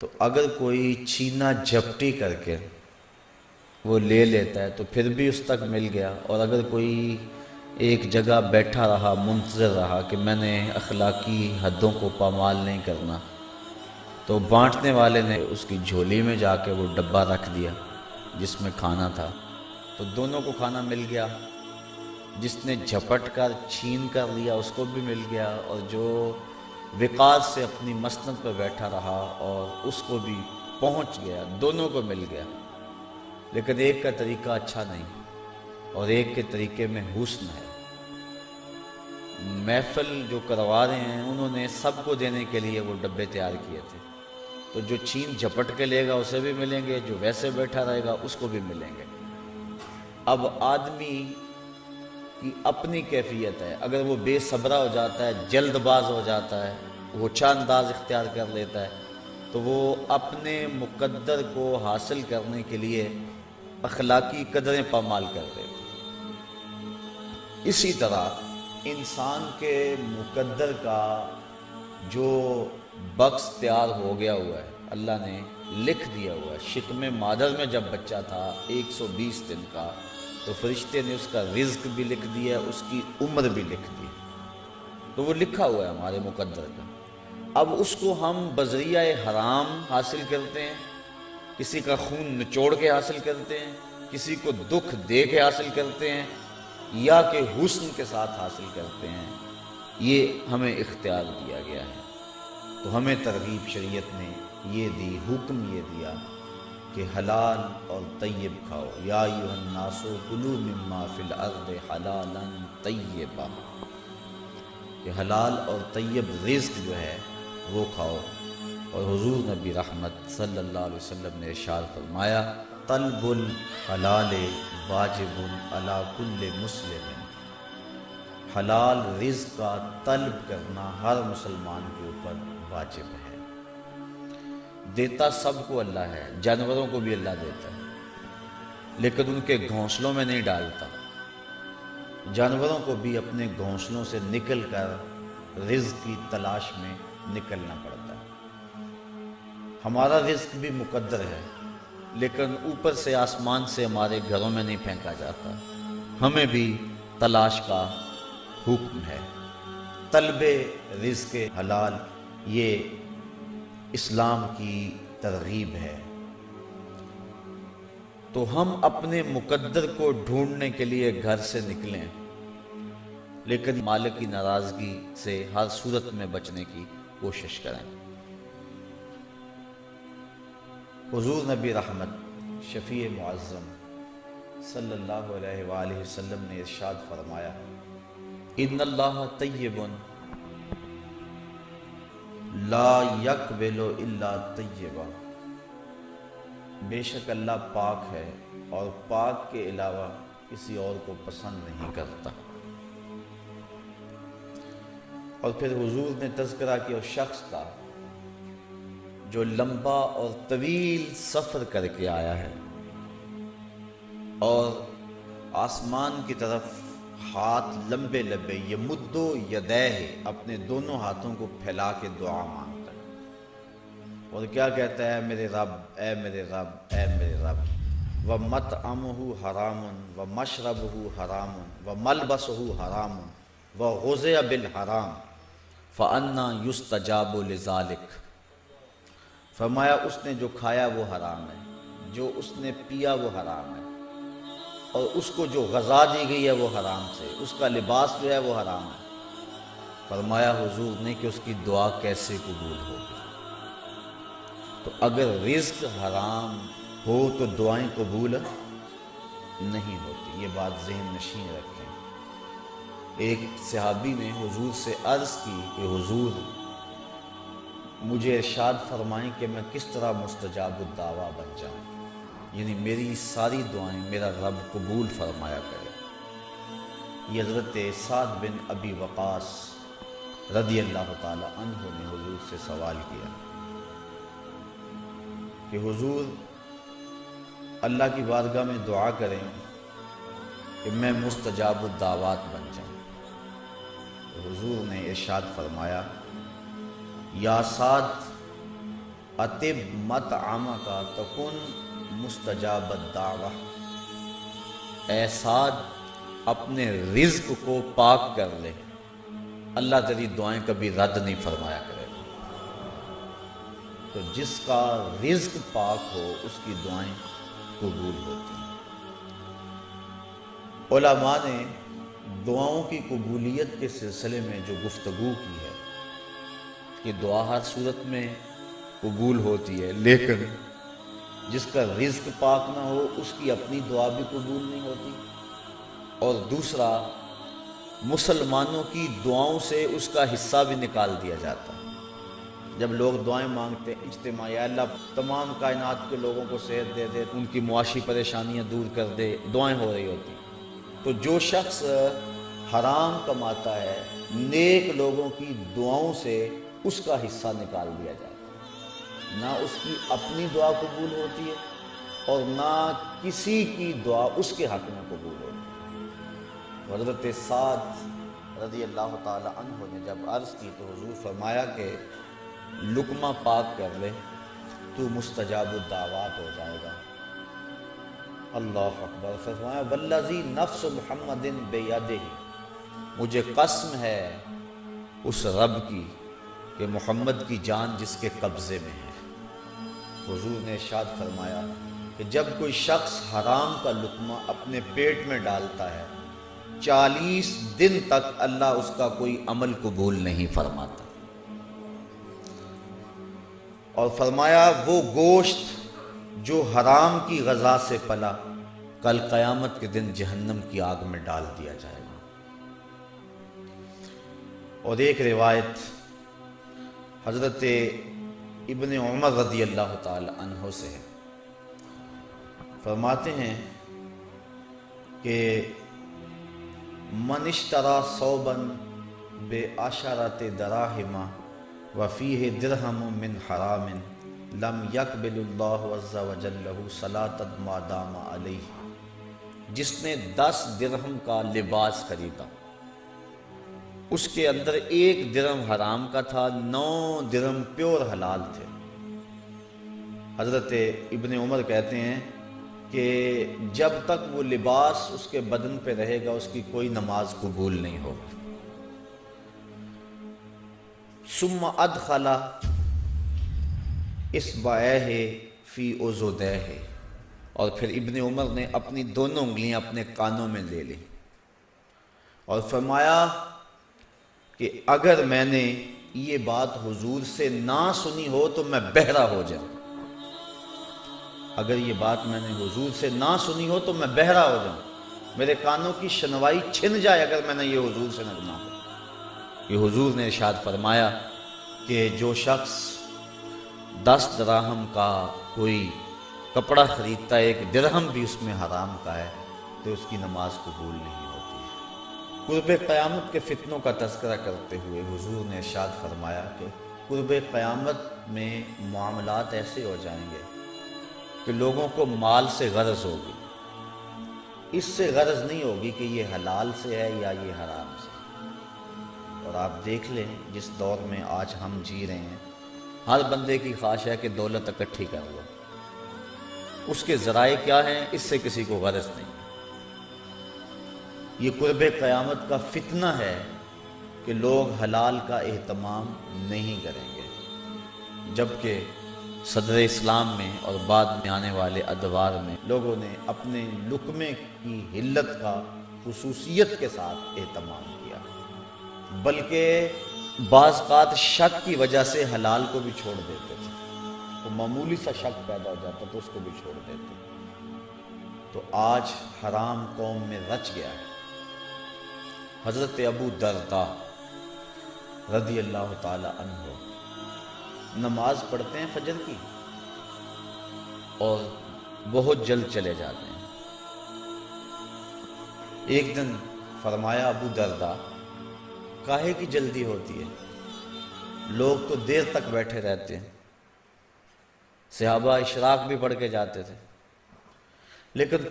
تو اگر کوئی چینا جھپٹی کر کے وہ لے لیتا ہے تو پھر بھی اس تک مل گیا، اور اگر کوئی ایک جگہ بیٹھا رہا منتظر رہا کہ میں نے اخلاقی حدوں کو پامال نہیں کرنا، تو بانٹنے والے نے اس کی جھولی میں جا کے وہ ڈبہ رکھ دیا جس میں کھانا تھا، تو دونوں کو کھانا مل گیا۔ جس نے جھپٹ کر چھین کر لیا اس کو بھی مل گیا، اور جو وقار سے اپنی مسند پر بیٹھا رہا اور اس کو بھی پہنچ گیا، دونوں کو مل گیا۔ لیکن ایک کا طریقہ اچھا نہیں اور ایک کے طریقے میں حسن ہے۔ محفل جو کروا رہے ہیں انہوں نے سب کو دینے کے لیے وہ ڈبے تیار کیے تھے، تو جو چھین جھپٹ کے لے گا اسے بھی ملیں گے، جو ویسے بیٹھا رہے گا اس کو بھی ملیں گے۔ اب آدمی کی اپنی کیفیت ہے، اگر وہ بے صبرا ہو جاتا ہے، جلد باز ہو جاتا ہے، غچہ انداز اختیار کر لیتا ہے، تو وہ اپنے مقدر کو حاصل کرنے کے لیے اخلاقی قدریں پامال کر دیتا ہے۔ اسی طرح انسان کے مقدر کا جو بکس تیار ہو گیا ہوا ہے، اللہ نے لکھ دیا ہوا ہے۔ شکم مادر میں جب بچہ تھا 120 دن کا، تو فرشتے نے اس کا رزق بھی لکھ دیا، اس کی عمر بھی لکھ دی، تو وہ لکھا ہوا ہے ہمارے مقدر کا۔ اب اس کو ہم بذریعہ حرام حاصل کرتے ہیں، کسی کا خون نچوڑ کے حاصل کرتے ہیں، کسی کو دکھ دے کے حاصل کرتے ہیں، یا کہ حسن کے ساتھ حاصل کرتے ہیں، یہ ہمیں اختیار دیا گیا ہے۔ تو ہمیں ترغیب شریعت نے یہ دی، حکم یہ دیا کہ حلال اور طیب کھاؤ، یا ایھا الناس کلوا مما فی الارض حلالا طیبا، کہ حلال اور طیب رزق جو ہے وہ کھاؤ۔ اور حضور نبی رحمت صلی اللہ علیہ وسلم نے ارشاد فرمایا، طلب الحلال واجب علی کل مسلم، حلال رزق کا طلب کرنا ہر مسلمان کے اوپر واجب ہے۔ دیتا سب کو اللہ ہے، جانوروں کو بھی اللہ دیتا ہے، لیکن ان کے گھونسلوں میں نہیں ڈالتا۔ جانوروں کو بھی اپنے گھونسلوں سے نکل کر رزق کی تلاش میں نکلنا پڑتا ہے۔ ہمارا رزق بھی مقدر ہے، لیکن اوپر سے آسمان سے ہمارے گھروں میں نہیں پھینکا جاتا، ہمیں بھی تلاش کا حکم ہے۔ طلب رزق حلال یہ اسلام کی ترغیب ہے۔ تو ہم اپنے مقدر کو ڈھونڈنے کے لیے گھر سے نکلیں، لیکن مالک کی ناراضگی سے ہر صورت میں بچنے کی کوشش کریں۔ حضور نبی رحمت شفیع معظم صلی اللہ علیہ وآلہ وسلم نے ارشاد فرمایا، ان اللہ طیب لا یقبل الا طیبا، بے شک اللہ پاک ہے اور پاک کے علاوہ کسی اور کو پسند نہیں کرتا۔ اور پھر حضور نے تذکرہ کیا اس شخص کا جو لمبا اور طویل سفر کر کے آیا ہے اور آسمان کی طرف ہاتھ لمبے لمبے یمدو یدیہ، اپنے دونوں ہاتھوں کو پھیلا کے دعا مانگتا ہے، اور کیا کہتا ہے، میرے رب، اے میرے رب، اے میرے رب، وَمَطْعَمُهُ حَرَامٌ وَمَشْرَبُهُ حَرَامٌ وَمَلْبَسُهُ حَرَامٌ وَغُذِیَ بِالْحَرَامِ فَأَنَّىٰ يُسْتَجَابُ لِذَٰلِکَ، فرمایا اس نے جو کھایا وہ حرام ہے، جو اس نے پیا وہ حرام ہے، اور اس کو جو غذا دی گئی ہے وہ حرام سے، اس کا لباس جو ہے وہ حرام ہے۔ فرمایا حضور نے کہ اس کی دعا کیسے قبول ہوگی؟ تو اگر رزق حرام ہو تو دعائیں قبول نہیں ہوتی، یہ بات ذہن نشین رکھیں۔ ایک صحابی نے حضور سے عرض کی کہ حضور مجھے ارشاد فرمائیں کہ میں کس طرح مستجاب الدعویٰ بن جاؤں، یعنی میری ساری دعائیں میرا رب قبول فرمایا کرے۔ یہ حضرت سعد بن ابی وقاص رضی اللہ تعالی عنہ نے حضور سے سوال کیا کہ حضور اللہ کی بارگاہ میں دعا کریں کہ میں مستجاب الدعوات بن جاؤں۔ حضور نے ارشاد فرمایا، یا سعد اطب مطعمک تکن مستجاب الدعوہ، اے سعد اپنے رزق کو پاک کر لے، اللہ تیری دعائیں کبھی رد نہیں فرمایا کرے گا۔ تو جس کا رزق پاک ہو اس کی دعائیں قبول ہوتی ہیں۔ علماء نے دعاؤں کی قبولیت کے سلسلے میں جو گفتگو کی ہے کہ دعا ہر صورت میں قبول ہوتی ہے، لیکن جس کا رزق پاک نہ ہو اس کی اپنی دعا بھی قبول نہیں ہوتی، اور دوسرا مسلمانوں کی دعاؤں سے اس کا حصہ بھی نکال دیا جاتا ہے۔ جب لوگ دعائیں مانگتے ہیں اجتماعی، یا اللہ تمام کائنات کے لوگوں کو صحت دے دے، ان کی معاشی پریشانیاں دور کر دے، دعائیں ہو رہی ہوتی، تو جو شخص حرام کماتا ہے نیک لوگوں کی دعاؤں سے اس کا حصہ نکال دیا جاتا ہے، نہ اس کی اپنی دعا قبول ہوتی ہے اور نہ کسی کی دعا اس کے حق میں قبول ہوتی ہے۔ حضرت سعد رضی اللہ تعالی عنہ نے جب عرض کی تو حضور فرمایا کہ لقمہ پاک کر لے تو مستجاب الدعوات ہو جائے گا۔ اللہ اکبر۔ فرمایا والذی نفس محمد بیدہ، مجھے قسم ہے اس رب کی کہ محمد کی جان جس کے قبضے میں ہے۔ حضور نے ارشاد فرمایا کہ جب کوئی شخص حرام کا لقمہ اپنے پیٹ میں ڈالتا ہے 40 دن تک اللہ اس کا کوئی عمل قبول نہیں فرماتا، اور فرمایا وہ گوشت جو حرام کی غذا سے پلا کل قیامت کے دن جہنم کی آگ میں ڈال دیا جائے گا۔ اور ایک روایت حضرت ابن عمر رضی اللہ تعالی عنہ سے ہے، فرماتے ہیں کہ من اشترى ثوبا بعشرة دراہم وفیہ درہم من حرام لم یقبل اللہ عز وجل له صلاۃ ما دام علیہ، جس نے 10 درہم کا لباس خریدا، اس کے اندر 1 درہم حرام کا تھا، 9 درہم پیور حلال تھے۔ حضرت ابن عمر کہتے ہیں کہ جب تک وہ لباس اس کے بدن پہ رہے گا اس کی کوئی نماز قبول نہیں ہوگی۔ ثم ادخل اصبعیہ فی اذنیہ، اور پھر ابن عمر نے اپنی دونوں انگلیاں اپنے کانوں میں لے لی اور فرمایا کہ اگر میں نے یہ بات حضور سے نہ سنی ہو تو میں بہرا ہو جاؤں، اگر یہ بات میں نے حضور سے نہ سنی ہو تو میں بہرا ہو جاؤں، میرے کانوں کی شنوائی چھن جائے اگر میں نے یہ حضور سے نہ سنا ہو۔ یہ حضور نے ارشاد فرمایا کہ جو شخص 10 دراہم کا کوئی کپڑا خریدتا ہے، 1 درہم بھی اس میں حرام کا ہے، تو اس کی نماز قبول نہیں ہوتی ہے۔ قرب قیامت کے فتنوں کا تذکرہ کرتے ہوئے حضور نے ارشاد فرمایا کہ قرب قیامت میں معاملات ایسے ہو جائیں گے کہ لوگوں کو مال سے غرض ہوگی، اس سے غرض نہیں ہوگی کہ یہ حلال سے ہے یا یہ حرام سے۔ اور آپ دیکھ لیں جس دور میں آج ہم جی رہے ہیں، ہر بندے کی خواہش ہے کہ دولت اکٹھی کر لو، اس کے ذرائع کیا ہیں اس سے کسی کو غرض نہیں۔ یہ قرب قیامت کا فتنہ ہے کہ لوگ حلال کا اہتمام نہیں کریں گے، جبکہ صدر اسلام میں اور بعد میں آنے والے ادوار میں لوگوں نے اپنے لقمے کی حلت کا خصوصیت کے ساتھ اہتمام کیا، بلکہ بعض اوقات شک کی وجہ سے حلال کو بھی چھوڑ دیتے تھے، تو معمولی سا شک پیدا ہو جاتا تو اس کو بھی چھوڑ دیتے۔ تو آج حرام قوم میں رچ گیا ہے۔ حضرت ابو درداء رضی اللہ تعالی عنہ نماز پڑھتے ہیں فجر کی اور بہت جلد چلے جاتے ہیں۔ ایک دن فرمایا ابو درداء کاہے کی جلدی ہوتی ہے، لوگ تو دیر تک بیٹھے رہتے ہیں، صحابہ اشراق بھی پڑھ کے جاتے تھے، لیکن